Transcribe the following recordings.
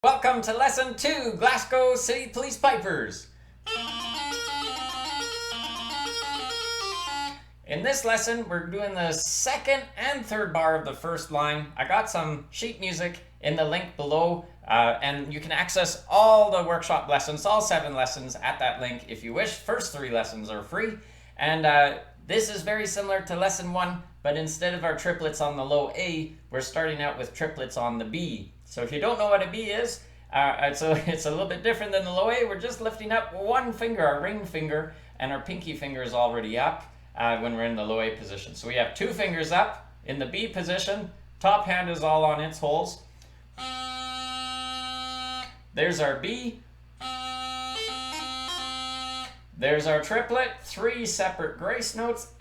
Welcome to Lesson 2, Glasgow City Police Pipers. In this lesson, we're doing the second and third bar of the first line. I got some sheet music in the link below, and you can access all the workshop lessons, all 7 lessons at that link if you wish. First 3 lessons are free, and this is very similar to lesson 1, but instead of our triplets on the low A, we're starting out with triplets on the B. So if you don't know what a B is, it's a little bit different than the low A. We're just lifting up one finger, our ring finger, and our pinky finger is already up when we're in the low A position. So we have 2 fingers up in the B position. Top hand is all on its holes. There's our B. There's our triplet. 3 separate grace notes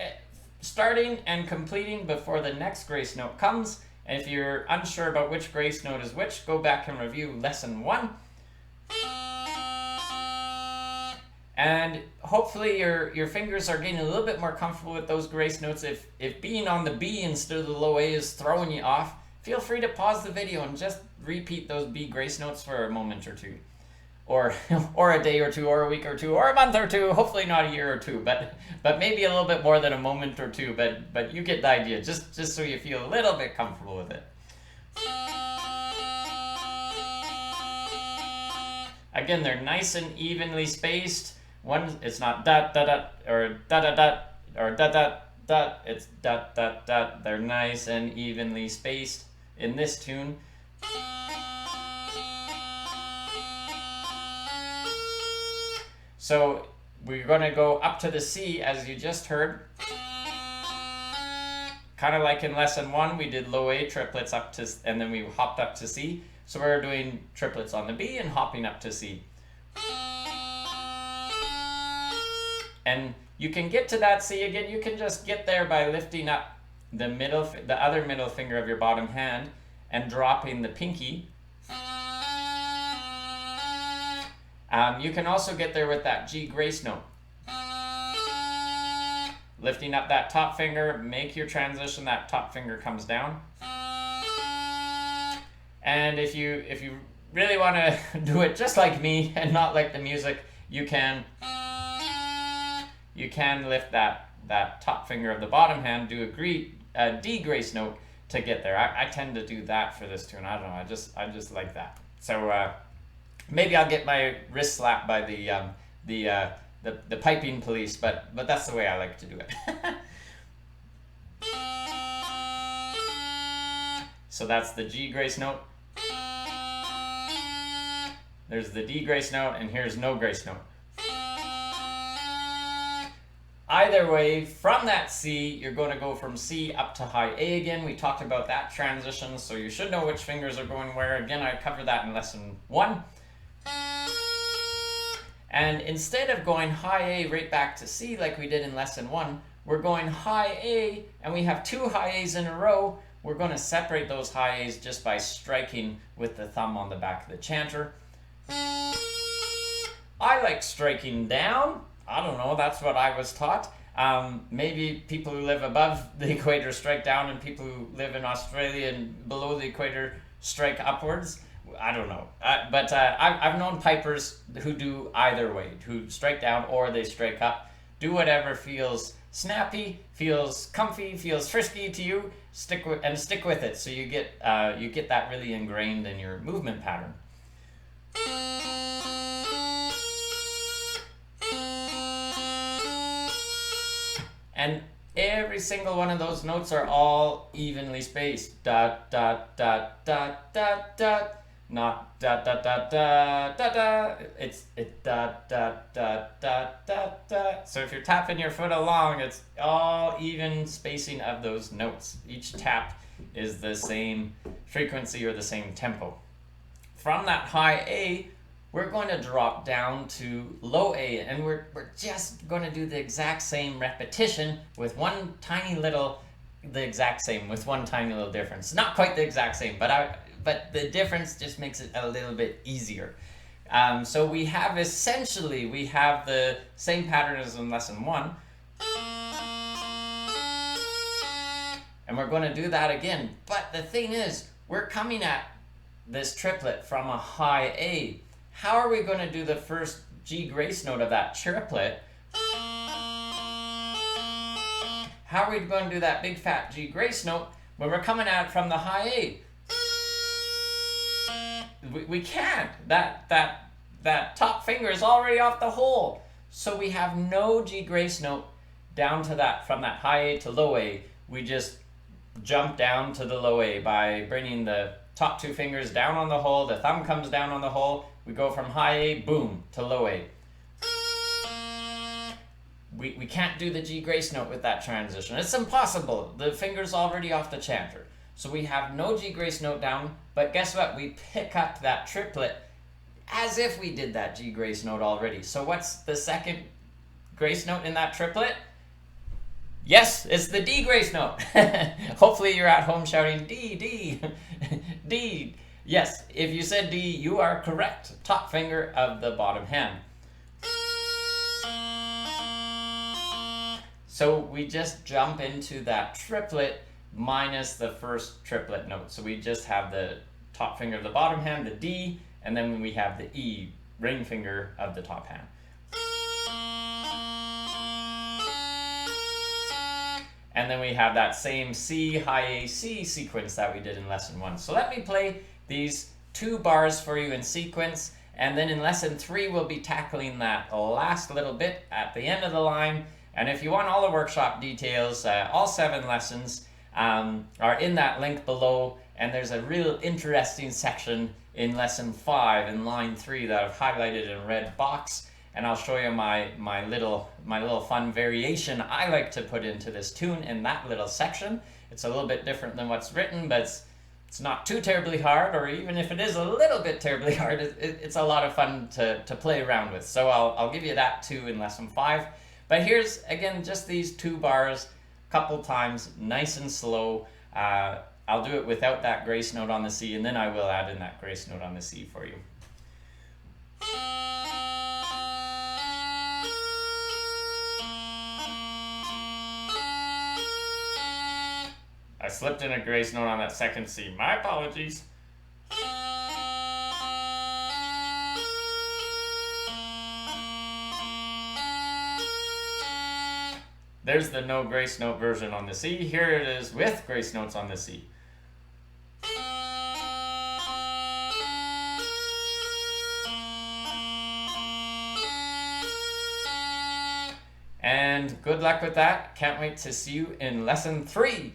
starting and completing before the next grace note comes. And if you're unsure about which grace note is which, go back and review lesson 1. And hopefully your fingers are getting a little bit more comfortable with those grace notes. If being on the B instead of the low A is throwing you off, feel free to pause the video and just repeat those B grace notes for a moment or two. Or a day or two, or a week or two, or a month or two, hopefully not a year or two, but maybe a little bit more than a moment or two, but you get the idea, just so you feel a little bit comfortable with it. Again, they're nice and evenly spaced. One, it's not dot dot dot or dot dot dot or dot dot dot, it's dot dot dot. They're nice and evenly spaced in this tune. So we're going to go up to the C as you just heard. Kind of like in lesson 1, we did low A triplets up to, and then we hopped up to C. So we're doing triplets on the B and hopping up to C. And you can get to that C again. You can just get there by lifting up the other middle finger of your bottom hand and dropping the pinky. You can also get there with that G grace note. Lifting up that top finger, make your transition, that top finger comes down. And if you really want to do it just like me and not like the music, you can lift that top finger of the bottom hand, do a D grace note to get there. I tend to do that for this tune. I don't know, I just like that. So maybe I'll get my wrist slapped by the piping police, but that's the way I like to do it. So that's the G grace note. There's the D grace note, and here's no grace note. Either way, from that C, you're going to go from C up to high A again. We talked about that transition, so you should know which fingers are going where. Again, I covered that in lesson 1. And instead of going high A right back to C like we did in lesson 1, we're going high A, and we have 2 high A's in a row. We're going to separate those high A's just by striking with the thumb on the back of the chanter. I like striking down. I don't know, that's what I was taught. Maybe people who live above the equator strike down, and people who live in Australia and below the equator strike upwards. I don't know, but I've known pipers who do either way, who strike down or they strike up. Do whatever feels snappy, feels comfy, feels frisky to you. Stick with it, so you get that really ingrained in your movement pattern. And every single one of those notes are all evenly spaced. Dot dot dot dot dot dot. Not da da da da da da. It's da da da da da da. So if you're tapping your foot along, it's all even spacing of those notes. Each tap is the same frequency or the same tempo. From that high A, we're going to drop down to low A, and we're just going to do the exact same repetition with one tiny little difference. Not quite the exact same, but the difference just makes it a little bit easier. So we have the same pattern as in lesson 1. And we're going to do that again. But the thing is, we're coming at this triplet from a high A. How are we going to do the first G grace note of that triplet? How are we going to do that big fat G grace note when we're coming at it from the high A? We can't. That top finger is already off the hole. So we have no G grace note down to that, from that high A to low A. We just jump down to the low A by bringing the top two fingers down on the hole. The thumb comes down on the hole. We go from high A, boom, to low A. We can't do the G grace note with that transition. It's impossible. The finger's already off the chanter. So we have no G grace note down, but guess what? We pick up that triplet as if we did that G grace note already. So what's the second grace note in that triplet? Yes, it's the D grace note. Hopefully you're at home shouting D, D, D. Yes, if you said D, you are correct. Top finger of the bottom hand. So we just jump into that triplet minus the first triplet note. So we just have the top finger of the bottom hand, the D, and then we have the E, ring finger of the top hand. And then we have that same C, high A, C sequence that we did in lesson 1. So let me play these 2 bars for you in sequence, and then in lesson 3 we'll be tackling that last little bit at the end of the line. And if you want all the workshop details, all 7 lessons are in that link below, and there's a real interesting section in lesson 5 in line 3 that I've highlighted in red box, and I'll show you my little fun variation I like to put into this tune in that little section. It's a little bit different than what's written, but it's not too terribly hard, or even if it is a little bit terribly hard, it's a lot of fun to play around with. So I'll give you that too in lesson 5. But here's, again, just these 2 bars, a couple times, nice and slow. I'll do it without that grace note on the C, and then I will add in that grace note on the C for you. I slipped in a grace note on that second C. My apologies. There's the no grace note version on the C. Here it is with grace notes on the C. And good luck with that. Can't wait to see you in lesson 3.